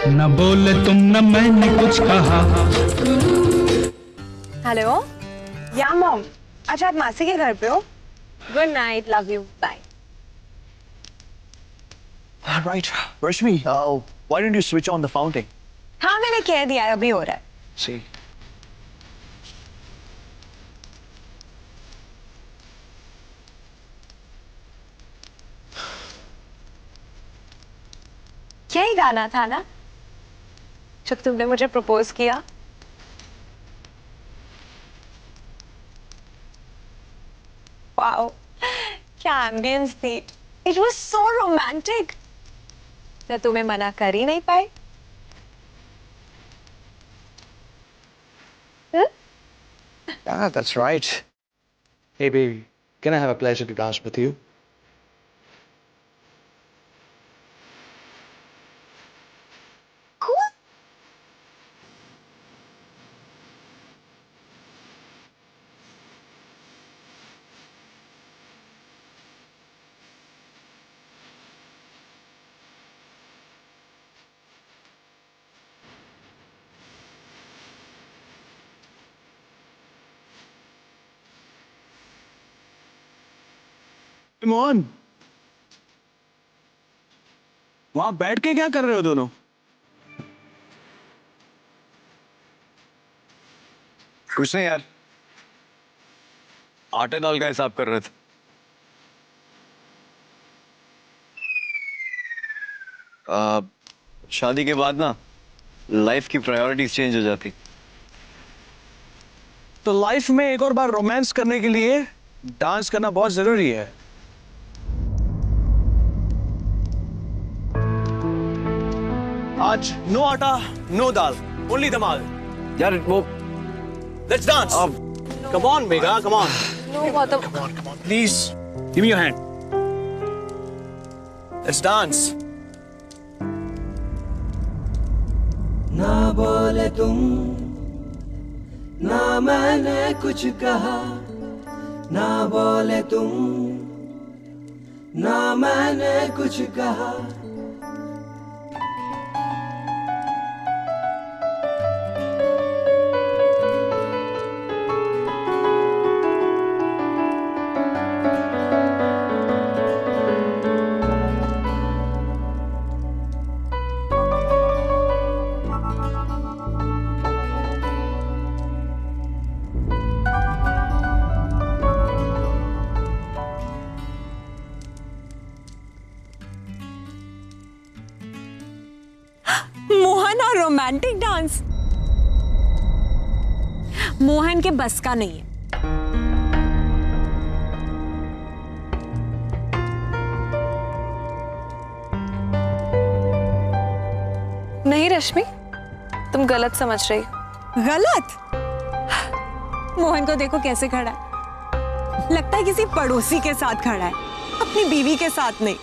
न बोले तुम न मैंने कुछ कहा। हेलो। या मॉम, अच्छा आप मासी के घर पे हो? Good night, love you, bye. Right, Rashmi, why don't you switch on the fountain? हाँ मैंने कह दिया है, अभी हो रहा है। See. क्या ही गाना था ना जब तुमने मुझे प्रपोज किया? वाओ, क्या एम्बियंस थी। It was so romantic. मैं तुम्हें मना कर ही नहीं पाई। Yeah, that's right. Hey, baby, can I have a pleasure to dance with you? Mohan, वहां बैठ के क्या कर रहे हो दोनों? कुछ नहीं यार, आटे दाल का हिसाब कर रहे थे। शादी के बाद ना लाइफ की प्रायोरिटीज चेंज हो जाती। तो लाइफ में एक और बार रोमांस करने के लिए डांस करना बहुत जरूरी है। आज नो आटा नो दाल, ओनली धमाल। यार वो let's dance. Come on Mega, come on. No Gautam, please give me your hand. Let's dance. ना बोले तुम, ना मैंने कुछ कहा, ना बोले तुम, ना मैंने कुछ कहा। मोहन और रोमांटिक डांस मोहन के बस का नहीं है। नहीं रश्मि, तुम गलत समझ रही हो। गलत? मोहन को देखो कैसे खड़ा है, लगता है किसी पड़ोसी के साथ खड़ा है, अपनी बीवी के साथ नहीं।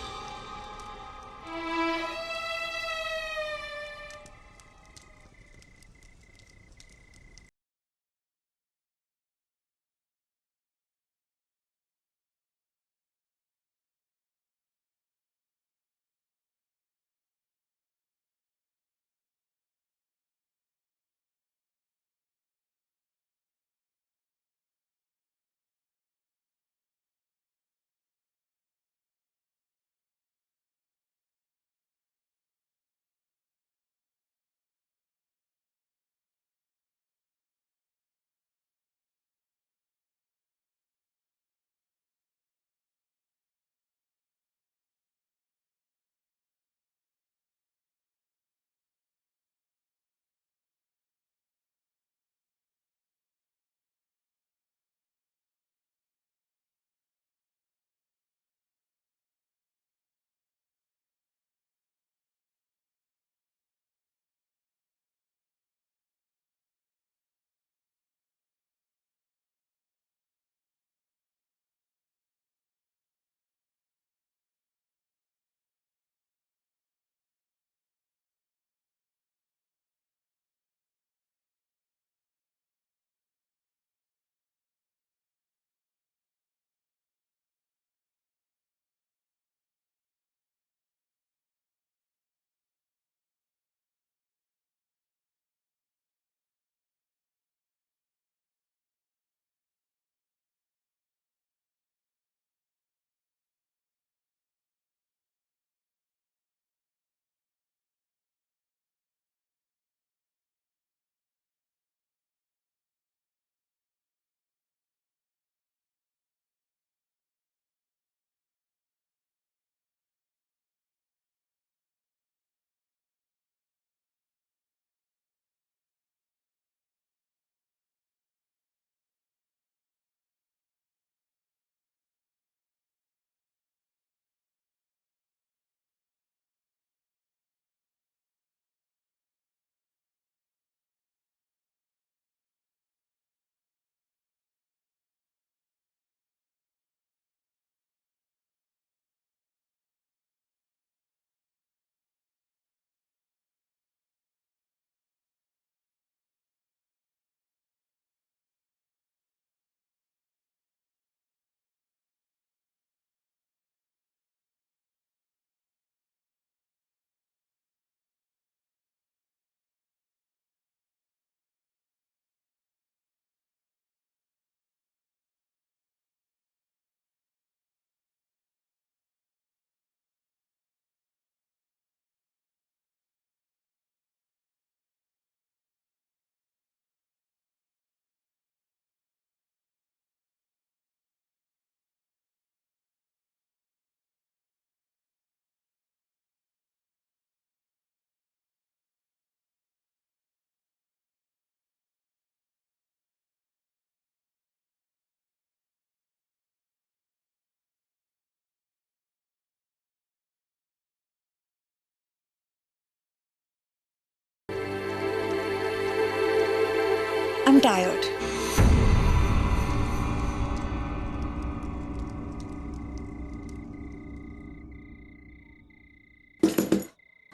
I'm tired.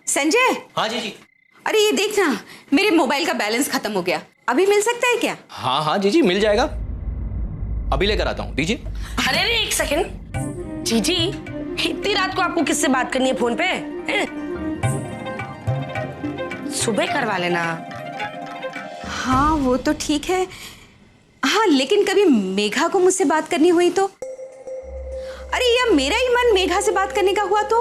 संजय, हाँ जीजी। अरे ये देखना, मेरे मोबाइल का बैलेंस खत्म हो गया। अभी मिल सकता है क्या? हाँ हाँ जीजी, मिल जाएगा। अभी लेकर आता हूँ, दीजिए। अरे रे एक सेकंड, जीजी इतनी रात को आपको किससे बात करनी है फोन पे? सुबह करवा लेना। हाँ वो तो ठीक है। हाँ लेकिन कभी मेघा को मुझसे बात करनी हुई तो? अरे या मेरा ही मन मेघा से बात करने का हुआ तो?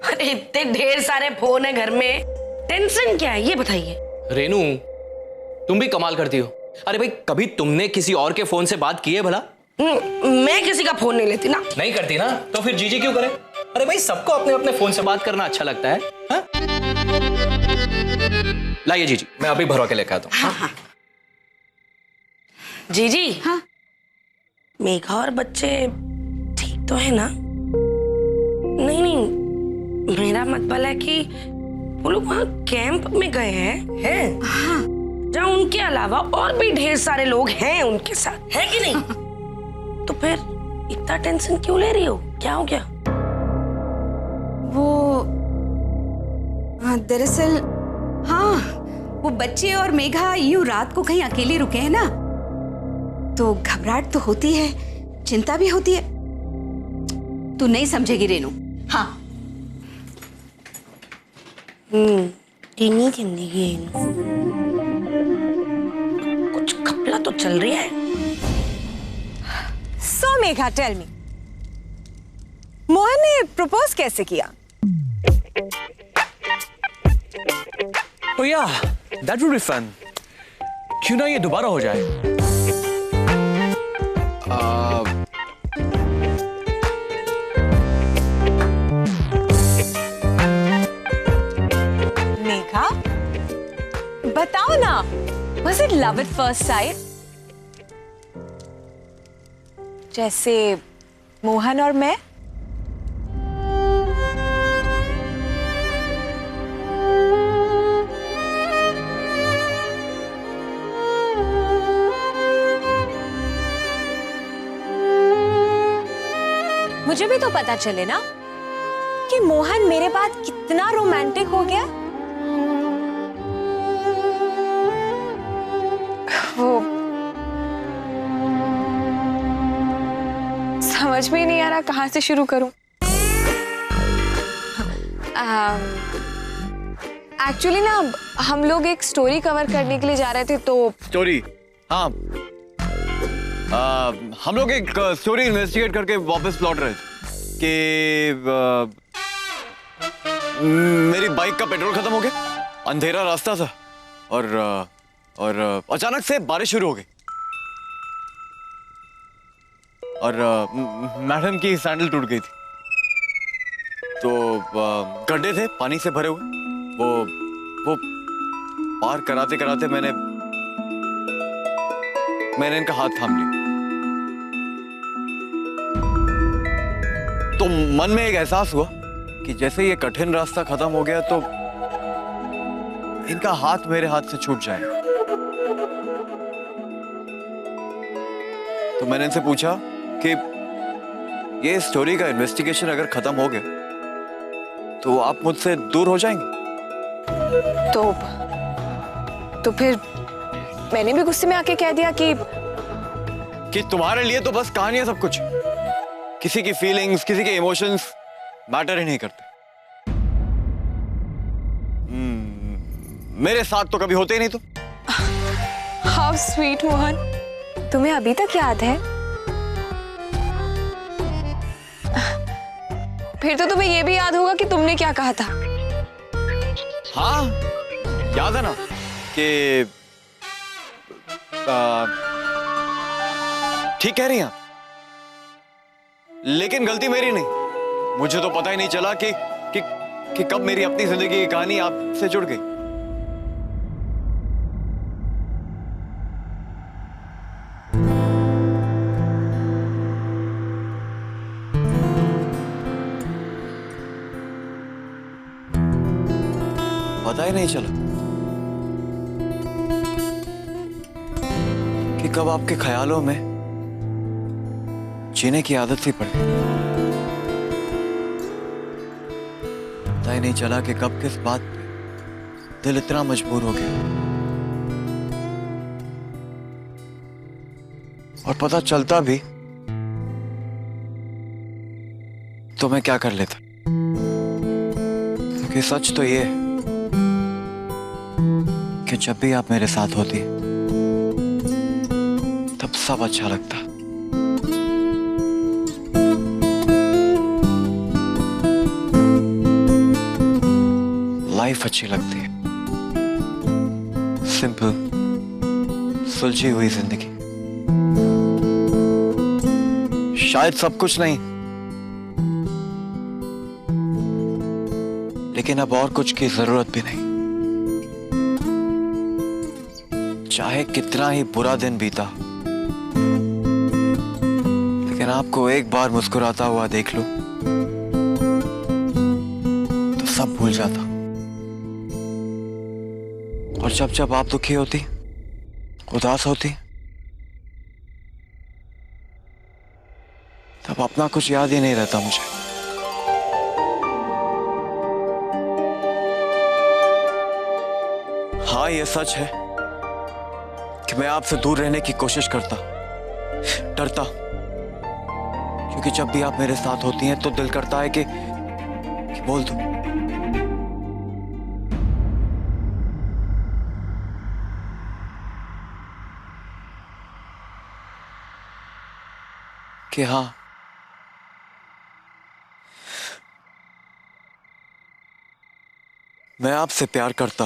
अरे इतने ढेर सारे फोन है घर में, टेंशन क्या है ये बताइए। रेनू, तुम भी कमाल करती हो। अरे भाई, कभी तुमने किसी और के फोन से बात की है भला? मैं किसी का फोन नहीं लेती ना। नहीं करती ना, तो फिर जीजी क्यों करे? अरे भाई, सबको अपने अपने फोन से बात करना अच्छा लगता है। हाँ? लाइए जीजी, मैं अभी भरवा के लेकर आता हूँ। हाँ। जीजी, हाँ मेघा और बच्चे ठीक तो है ना? नहीं नहीं, मेरा मतलब है कि वो लोग वहाँ कैंप में गए हैं? हाँ। जहाँ उनके अलावा और भी ढेर सारे लोग हैं उनके साथ, है कि नहीं? तो फिर इतना टेंशन क्यों ले रही हो? क्या हो गया? वो दरअसल हाँ, वो बच्चे और मेघा यूं रात को कहीं अकेले रुके हैं ना, तो घबराहट तो होती है, चिंता भी होती है। तू नहीं समझेगी रेनू। हाँ इतनी जिंदगी है, कुछ घपला तो चल रही है। So Megha, tell me, Mohan ने प्रपोज कैसे किया? Oh yeah, that would be fun. क्यों ना ये दोबारा हो जाए? मेघा, बताओ ना, was it love at first sight? जैसे मोहन और मैं? मुझे भी तो पता चले ना कि मोहन मेरे बाद कितना रोमांटिक हो गया। वो समझ में ही नहीं आ रहा कहाँ से शुरू करूं। एक्चुअली ना हम लोग एक स्टोरी कवर करने के लिए जा रहे थे तो। स्टोरी? हाँ, हम लोग एक स्टोरी इन्वेस्टिगेट करके वापस लौट रहे थे कि मेरी बाइक का पेट्रोल खत्म हो गया, अंधेरा रास्ता था और अचानक से बारिश शुरू हो गई और मैडम की सैंडल टूट गई थी। तो गड्ढे थे पानी से भरे हुए, वो पार कराते कराते मैंने इनका हाथ थाम लिया। तो मन में एक एहसास हुआ कि जैसे ये कठिन रास्ता खत्म हो गया तो इनका हाथ मेरे हाथ से छूट जाए। तो मैंने इनसे पूछा कि ये स्टोरी का इन्वेस्टिगेशन अगर खत्म हो गया तो आप मुझसे दूर हो जाएंगे? तो फिर मैंने भी गुस्से में आके कह दिया कि तुम्हारे लिए तो बस कहानियां सब कुछ, किसी की फीलिंग्स, किसी के इमोशंस मैटर ही नहीं करते। मेरे साथ तो कभी होते ही नहीं। तो हाउ स्वीट मोहन, तुम्हें अभी तक याद है? फिर तो तुम्हें यह भी याद होगा कि तुमने क्या कहा था। हाँ याद है ना कि ठीक कह रही हैं आप, लेकिन गलती मेरी नहीं। मुझे तो पता ही नहीं चला कि कब मेरी अपनी जिंदगी की कहानी आपसे जुड़ गई। पता ही नहीं चला। कब आपके ख्यालों में जीने की आदत सी पड़ गई। पता ही नहीं चला कि कब किस बात पे दिल इतना मजबूर हो गया। और पता चलता भी तो मैं क्या कर लेता, क्योंकि सच तो ये है कि जब भी आप मेरे साथ होती तब सब अच्छा लगता। लाइफ अच्छी लगती है, सिंपल सुलझी हुई जिंदगी। शायद सब कुछ नहीं, लेकिन अब और कुछ की जरूरत भी नहीं। चाहे कितना ही बुरा दिन बीता, लेकिन आपको एक बार मुस्कुराता हुआ देख लो तो सब भूल जाता। और जब जब आप दुखी होती, उदास होती, तब अपना कुछ याद ही नहीं रहता मुझे। हाँ, ये सच है कि मैं आपसे दूर रहने की कोशिश करता, डरता, क्योंकि जब भी आप मेरे साथ होती हैं तो दिल करता है कि बोल दूं कि हाँ, मैं आपसे प्यार करता।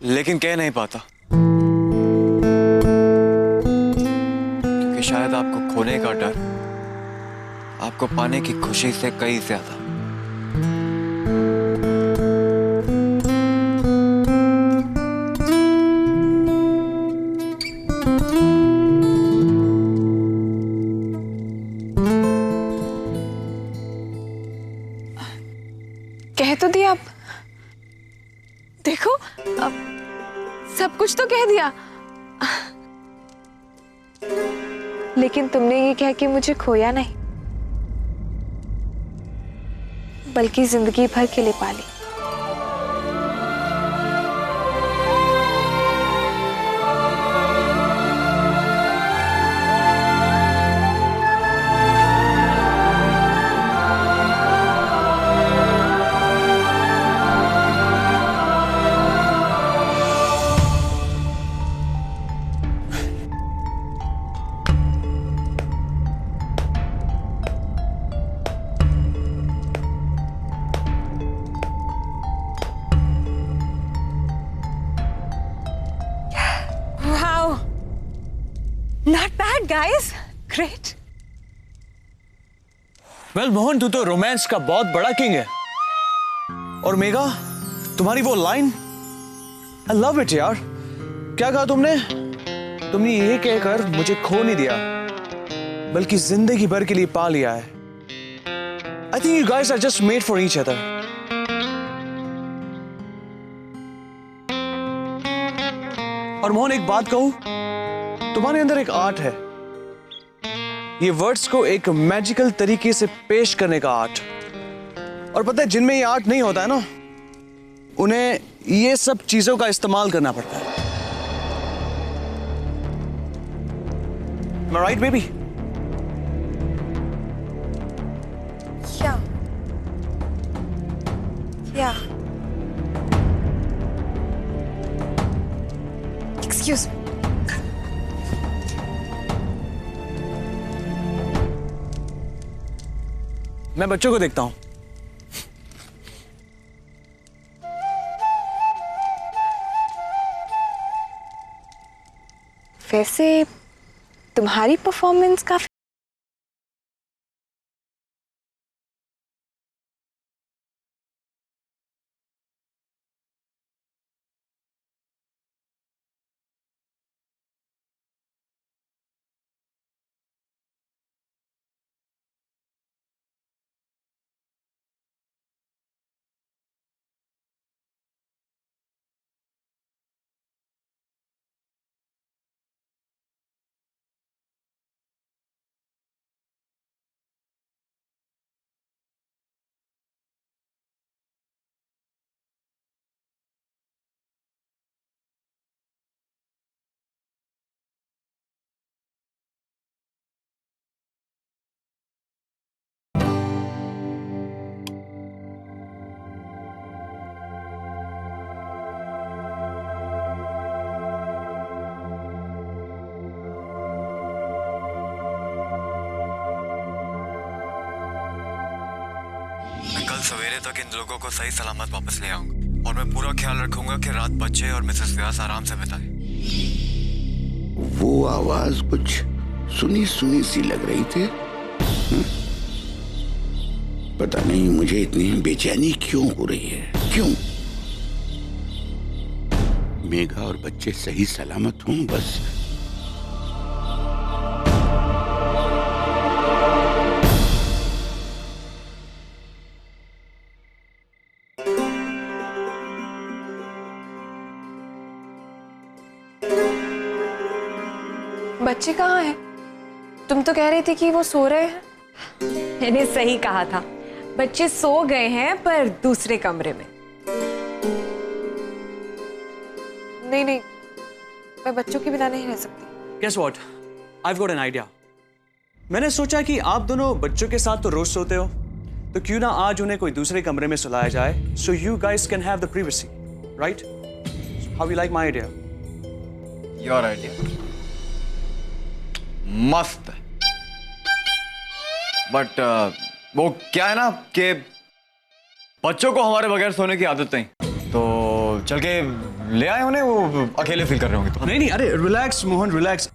लेकिन कह नहीं पाता, क्योंकि शायद आपको खोने का डर आपको पाने की खुशी से कहीं ज्यादा। कह तो दिया, आप देखो, अब सब कुछ तो कह दिया, लेकिन तुमने ये कह के मुझे खोया नहीं, बल्कि जिंदगी भर के लिए पाली। Not bad, guys. Great. Well Mohan, तू तो रोमांस का बहुत बड़ा किंग है। और मेघा, तुम्हारी वो लाइन, आई लव इट यार। क्या कहा तुमने? तुमने ये कहकर मुझे खो नहीं दिया, बल्कि जिंदगी भर के लिए पा लिया है। I think you guys are just made for each other. और मोहन, एक बात कहूं, तुम्हारे अंदर एक आर्ट है, ये वर्ड्स को एक मैजिकल तरीके से पेश करने का आर्ट। और पता है, जिनमें ये आर्ट नहीं होता है ना, उन्हें ये सब चीजों का इस्तेमाल करना पड़ता है। Am I right, baby? क्या एक्सक्यूज मी। मैं बच्चों को देखता हूं। वैसे तुम्हारी परफॉर्मेंस काफी कल सवेरे तक इन लोगों को सही सलामत वापस ले आऊंगा और मैं पूरा ख्याल रखूंगा कि रात बच्चे और मिसेस व्यास आराम से बिताए। वो आवाज कुछ सुनी सुनी सी लग रही थी। पता नहीं मुझे इतनी बेचैनी क्यों हो रही है। क्यों? मेघा और बच्चे सही सलामत हों बस। बच्चे कहाँ हैं? तुम तो कह रही थी कि वो सो रहे हैं। मैंने सही कहा था, बच्चे सो गए हैं पर दूसरे कमरे में। नहीं नहीं, मैं बच्चों के बिना नहीं रह सकती। Guess what? I've got an idea. मैंने सोचा कि आप दोनों बच्चों के साथ तो रोज सोते हो, तो क्यों ना आज उन्हें कोई दूसरे कमरे में सुलाया जाए, so you guys can have the privacy, right? How you like my idea? Your idea. मस्त। बट वो क्या है ना कि बच्चों को हमारे बगैर सोने की आदत नहीं, तो चल के ले आए उन्हें, वो अकेले फील कर रहे होंगे तो। नहीं, अरे रिलैक्स मोहन, रिलैक्स।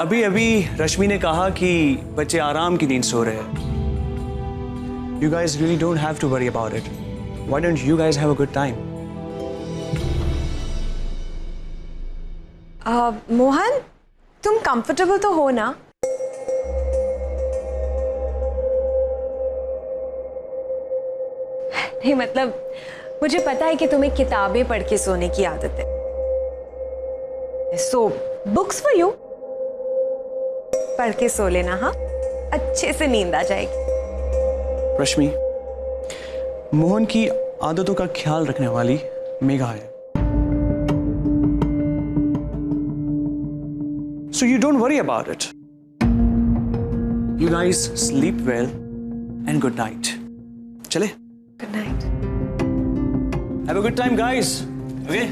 अभी रश्मि ने कहा कि बच्चे आराम की नींद सो रहे हैं। You guys really don't have to worry about it. Why don't you guys have a good time? Mohan, तुम कंफर्टेबल तो हो ना? नहीं मतलब मुझे पता है कि तुम्हें किताबें पढ़ के सोने की आदत है। सो बुक्स फॉर यू, पढ़ के सो लेना। हाँ, अच्छे से नींद आ जाएगी। रश्मि, मोहन की आदतों का ख्याल रखने वाली मेघा है, so you don't worry about it. You guys sleep well and good night. चले? Good night. Have a good time, guys. Okay?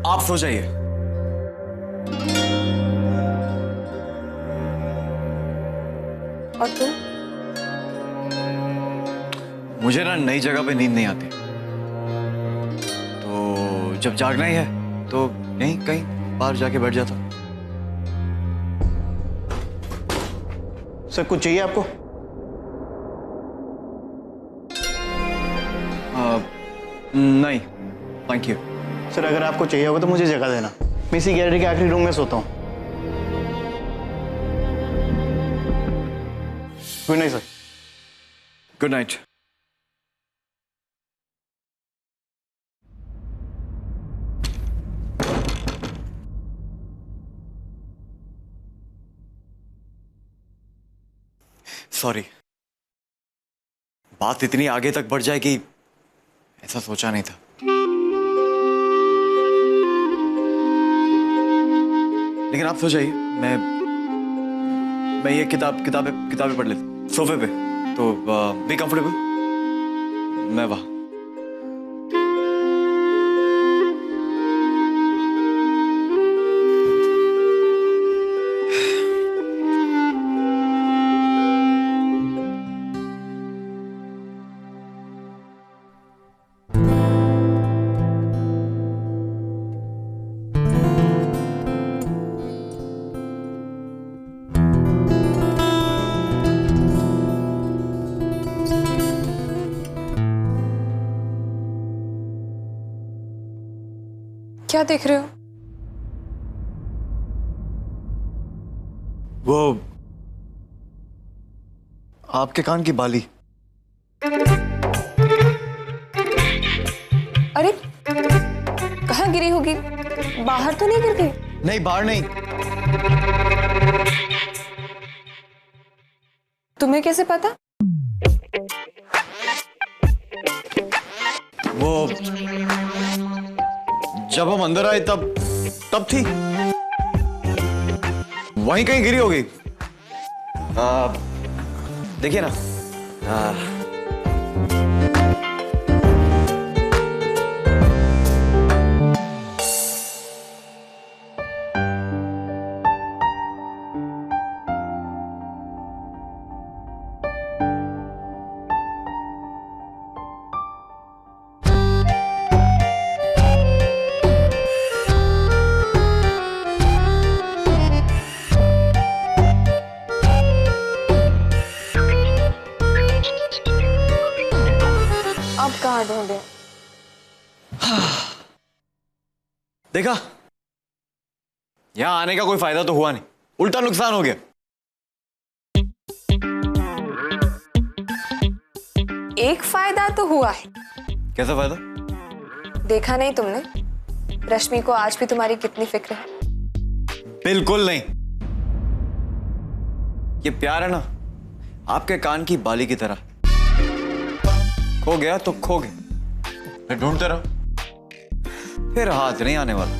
आप सो जाइए। और तुम? मुझे ना नई जगह पे नींद नहीं आती, तो जब जागना ही है तो यहीं कहीं बाहर जाके बैठ जाता। सर कुछ चाहिए आपको? नहीं, थैंक यू। सर अगर आपको चाहिए होगा तो मुझे जगह देना, मैं इसी गैलरी के आखिरी रूम में सोता हूँ। Good night sir. Good night. Sorry. बात इतनी आगे तक बढ़ जाएगी ऐसा सोचा नहीं था। लेकिन आप सो जाइए, मैं ये किताबें पढ़ लेता सोफे पे, तो बी कंफर्टेबल। मैं वहां। क्या देख रहे हो? वो आपके कान की बाली। अरे कहाँ गिरी होगी? बाहर तो नहीं गिर गई? नहीं, बाहर नहीं। तुम्हें कैसे पता? वो जब हम अंदर आए तब थी, वहीं कहीं गिरी होगी। देखिए ना। कहाँ ढूंढे? देखा, यहां आने का कोई फायदा तो हुआ नहीं, उल्टा नुकसान हो गया। एक फायदा तो हुआ है। कैसा फायदा? देखा नहीं तुमने रश्मि को आज भी तुम्हारी कितनी फिक्र है? बिल्कुल नहीं। ये प्यार है ना, आपके कान की बाली की तरह। खो गया तो खो गया, फिर ढूंढते रहो, फिर हाथ नहीं आने वाला।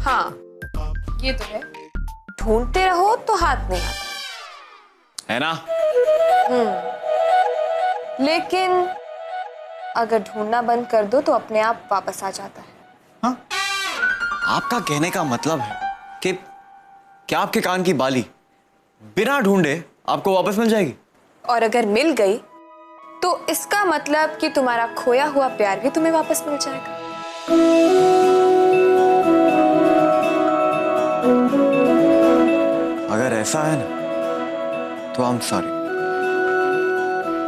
हाँ ये तो है, ढूंढते रहो तो हाथ नहीं आता, है ना? लेकिन अगर ढूंढना बंद कर दो तो अपने आप वापस आ जाता है। हाँ? आपका कहने का मतलब है कि क्या आपके कान की बाली बिना ढूंढे आपको वापस मिल जाएगी? और अगर मिल गई तो इसका मतलब कि तुम्हारा खोया हुआ प्यार भी तुम्हें वापस मिल जाएगा। अगर ऐसा है ना तो आई एम सॉरी,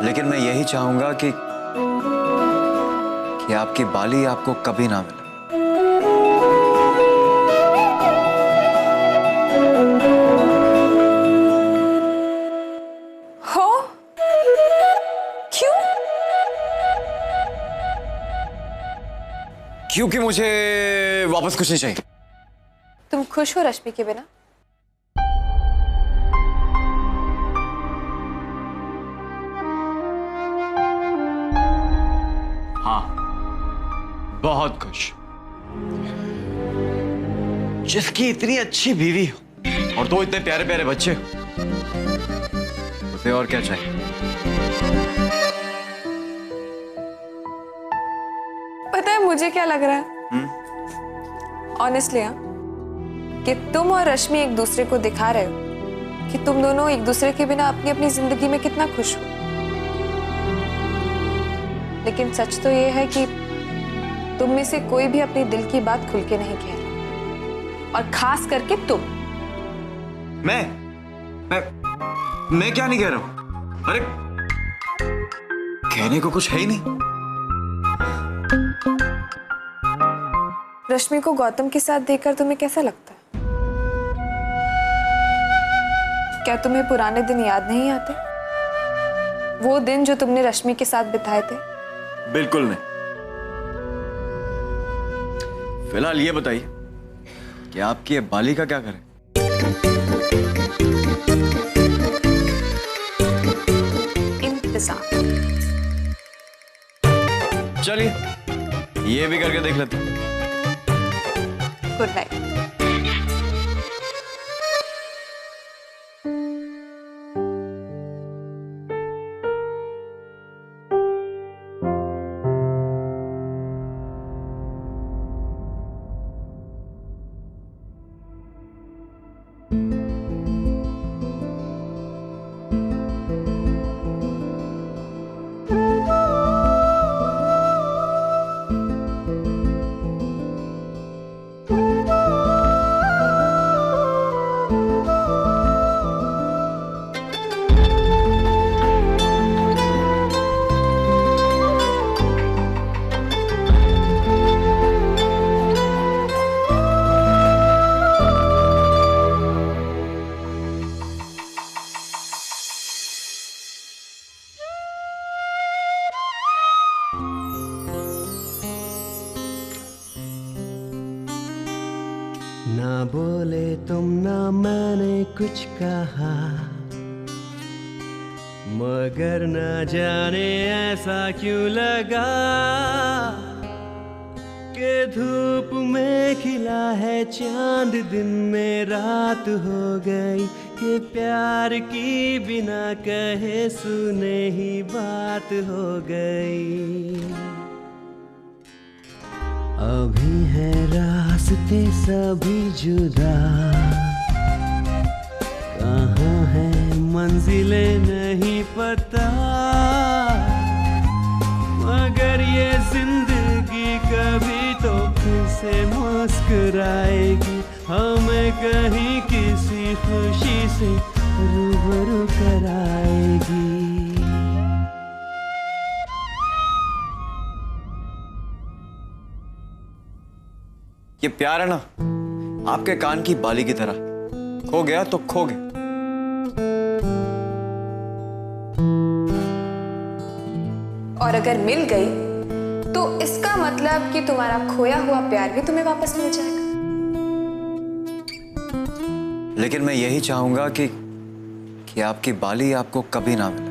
लेकिन मैं यही चाहूंगा कि आपकी बाली आपको कभी ना मिले। हो? क्यों? क्योंकि मुझे वापस कुछ नहीं चाहिए। तुम खुश हो रश्मि के बिना? हाँ, बहुत खुश। जिसकी इतनी अच्छी बीवी हो और दो इतने प्यारे प्यारे बच्चे हो, उसे और क्या चाहिए? पता है मुझे क्या लग रहा है? ऑनेस्टली कि तुम और रश्मि एक दूसरे को दिखा रहे हो कि तुम दोनों एक दूसरे के बिना अपनी अपनी जिंदगी में कितना खुश हो। लेकिन सच तो ये है कि तुम में से कोई भी अपने दिल की बात खुल के नहीं कह रहा, और खास करके तुम। मैं क्या नहीं कह रहा हूं? अरे कहने को कुछ है ही नहीं। रश्मि को गौतम के साथ देखकर तुम्हें कैसा लगता है? क्या तुम्हें पुराने दिन याद नहीं आते? वो दिन जो तुमने रश्मि के साथ बिताए थे? बिल्कुल नहीं। फिलहाल ये बताइए कि आपकी ये बाली का क्या करें? चलिए ये भी करके देख लेते हैं। Good night. ना बोले तुम ना मैंने कुछ कहा, मगर न जाने ऐसा क्यों लगा कि धूप में खिला है चांद, दिन में रात हो गई कि प्यार की बिना कहे सुने ही बात हो गई। अभी है रास्ते सभी जुदा, कहाँ है मंजिलें नहीं पता, मगर ये जिंदगी कभी तो फिर से मुस्कुराएगी, हमें कहीं किसी खुशी से रूबरू कराएगी। ये प्यार है ना आपके कान की बाली की तरह, खो गया तो खो गया। और अगर मिल गई तो इसका मतलब कि तुम्हारा खोया हुआ प्यार भी तुम्हें वापस मिल जाएगा। लेकिन मैं यही चाहूंगा कि आपकी बाली आपको कभी ना मिले।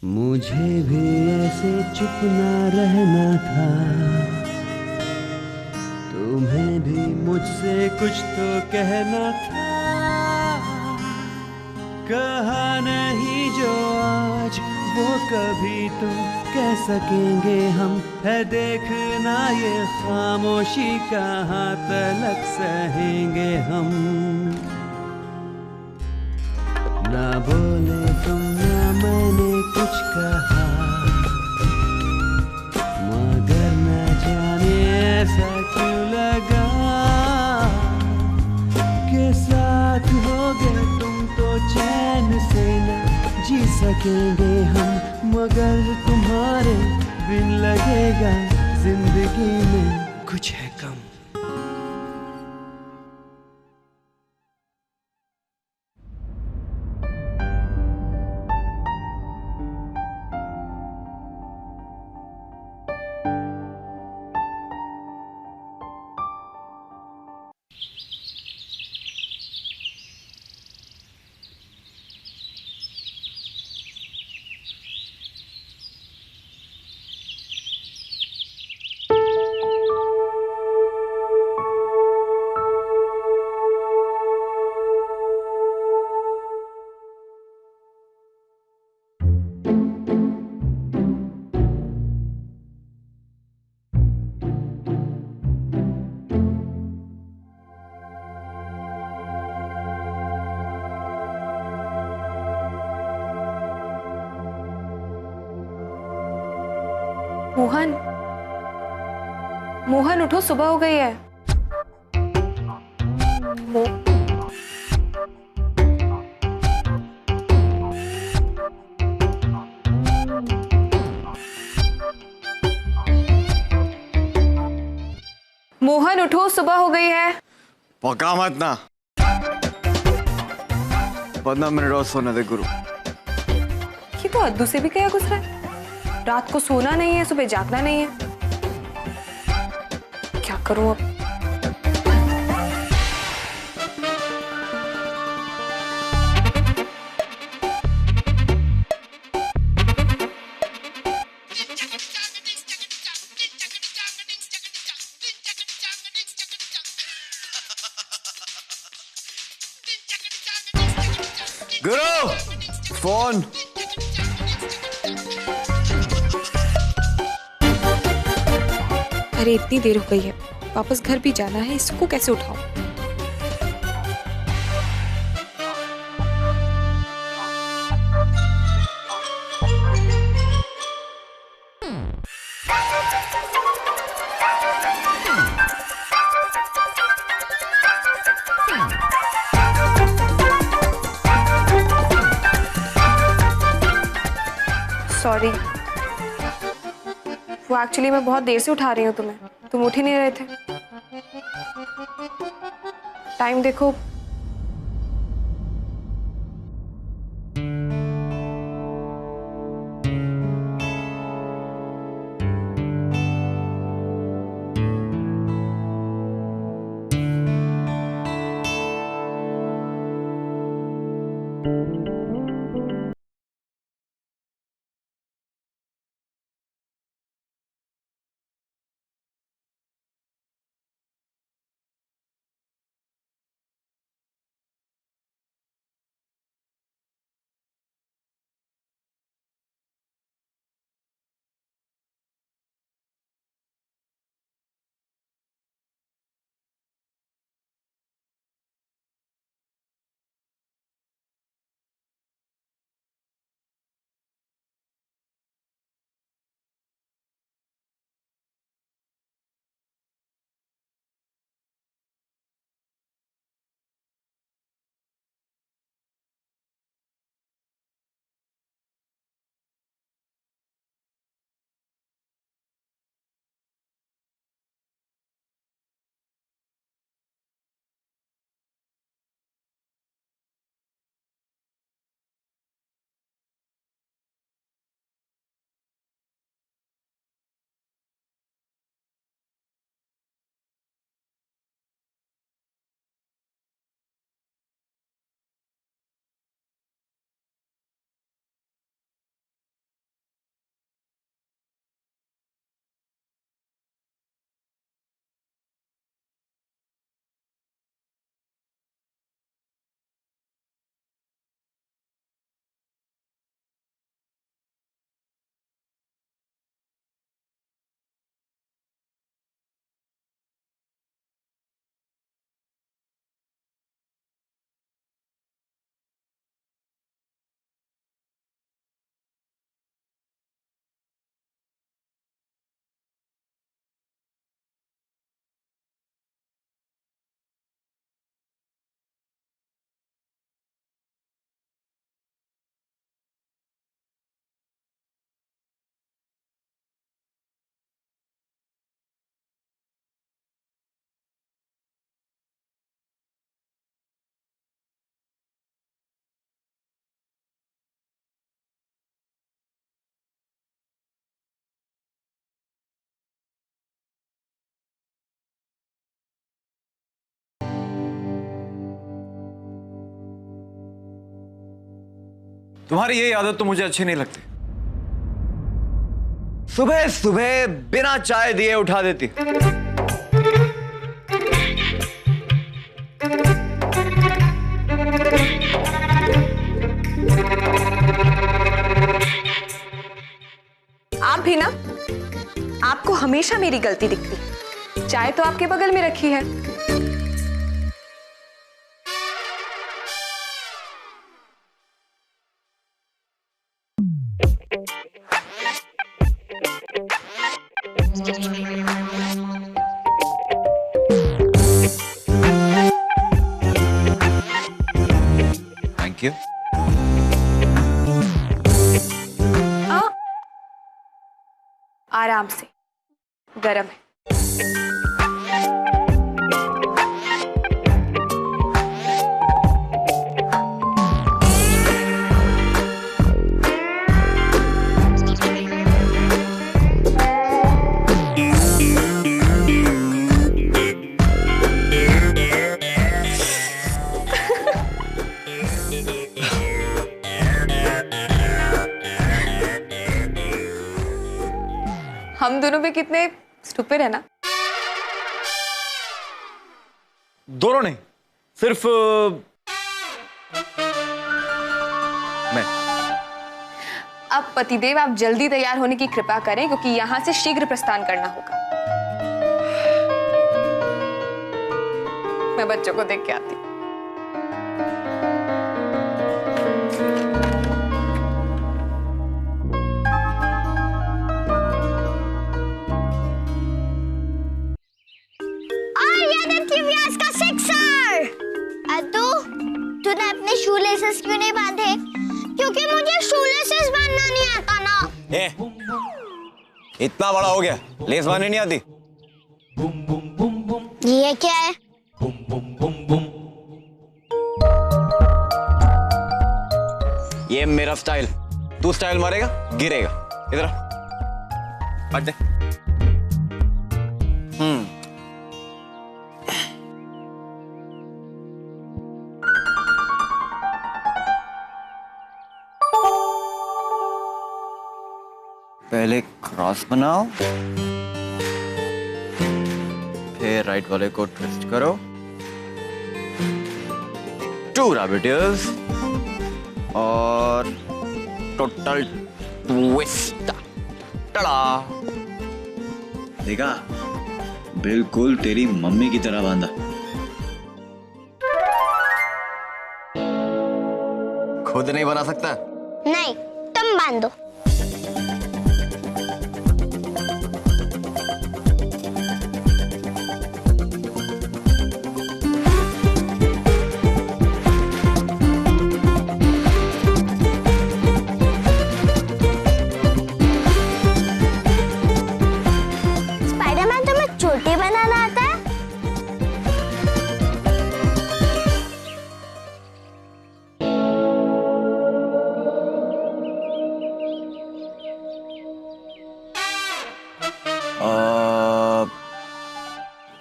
मुझे भी ऐसे चुप ना रहना था, तुम्हें भी मुझसे कुछ तो कहना था, कहा नहीं जो आज वो कभी तो कह सकेंगे हम, है देखना ये खामोशी कहाँ तलक सहेंगे हम। ना बोले तुम ना मैंने कुछ कहा, मगर न जाने ऐसा क्यों लगा कि साथ हो गए तुम तो चैन से न जी सकेंगे हम, मगर तुम्हारे बिन लगेगा जिंदगी में कुछ है कम। मोहन, मोहन उठो, सुबह हो गई है। मोहन उठो, सुबह हो गई है। पका मत ना, 15 मिनट और सोने दे गुरु। ये तो हद्दू से भी क्या गुस्सा है। रात को सोना नहीं है, सुबह जागना नहीं है। क्या करूं अब? गुरु फोन। अरे इतनी देर हो गई है, वापस घर भी जाना है, इसको कैसे उठाऊं? सॉरी, वो एक्चुअली मैं बहुत देर से उठा रही हूँ तुम्हें, तुम उठ ही नहीं रहे थे। टाइम देखो। तुम्हारी ये आदत तो मुझे अच्छी नहीं लगती। सुबह सुबह बिना चाय दिए उठा देती। आप भी ना, आपको हमेशा मेरी गलती दिखती है। चाय तो आपके बगल में रखी है। Thank you. आराम से, गरम है। हम दोनों भी कितने स्टूपिड है ना। दोनों नहीं, सिर्फ मैं। अब पतिदेव आप जल्दी तैयार होने की कृपा करें क्योंकि यहाँ से शीघ्र प्रस्थान करना होगा। मैं बच्चों को देख के आती हूँ। तूने अपने शू लेसेस क्यों नहीं बांधे? क्योंकि मुझे शू लेसेस बांधना नहीं आता ना। इतना बड़ा हो गया, लेस बांधने नहीं आती? ये क्या है? ये मेरा स्टाइल। तू स्टाइल मारेगा गिरेगा। इधर हट दे। पहले क्रॉस बनाओ, फिर राइट वाले को ट्विस्ट करो। 2 रैबिट ईयर्स और टोटल ट्विस्ट। टड़ा। देखा, बिल्कुल तेरी मम्मी की तरह बांधा। खुद नहीं बना सकता? नहीं, तुम बांधो।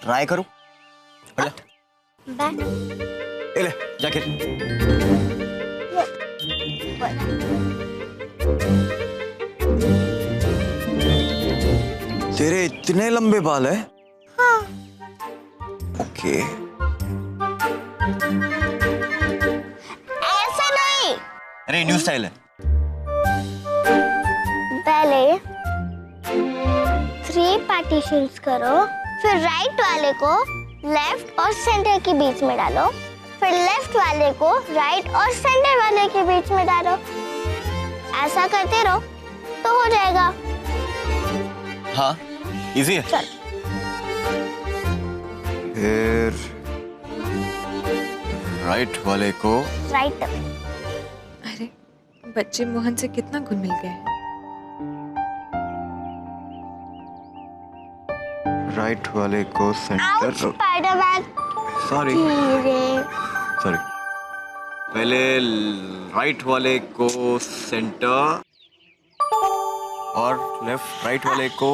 ट्राई करूं? ले जैकेट। तेरे इतने लंबे बाल है? हाँ। ओके। ऐसा नहीं। अरे न्यू स्टाइल है। पहले 3 पार्टीशंस करो, फिर राइट वाले को लेफ्ट और सेंटर के बीच में डालो, फिर लेफ्ट वाले को राइट और सेंटर वाले के बीच में डालो। ऐसा करते रहो तो हो जाएगा। हाँ, इजी है। चल। फिर राइट वाले को राइट। अरे बच्चे मोहन से कितना घुल मिल गए। राइट वाले को सेंटर। स्पाइडरमैन। सॉरी। सॉरी। पहले राइट वाले को सेंटर और लेफ्ट राइट वाले को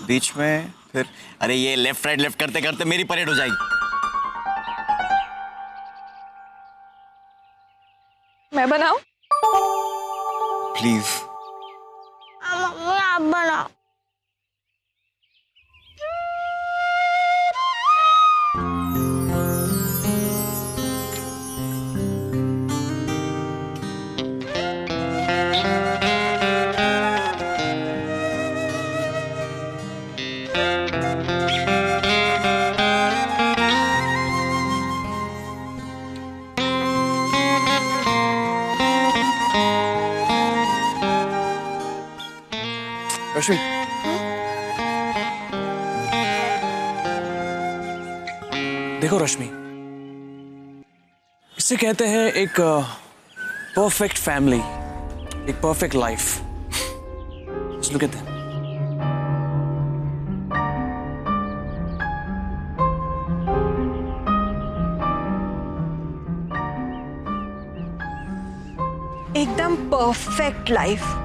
बीच में, फिर अरे ये लेफ्ट राइट लेफ्ट करते करते मेरी परेड हो जाएगी। मैं बनाऊं? प्लीज। मम्मी आप बनाओ। रश्मि, देखो रश्मि, इसे कहते हैं एक परफेक्ट फैमिली, एक perfect life. Look at them. एकदम परफेक्ट लाइफ।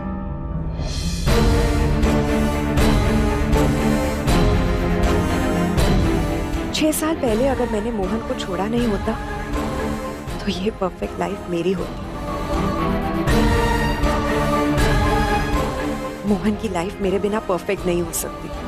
छह साल पहले अगर मैंने मोहन को छोड़ा नहीं होता तो ये परफेक्ट लाइफ मेरी होती। मोहन की लाइफ मेरे बिना परफेक्ट नहीं हो सकती।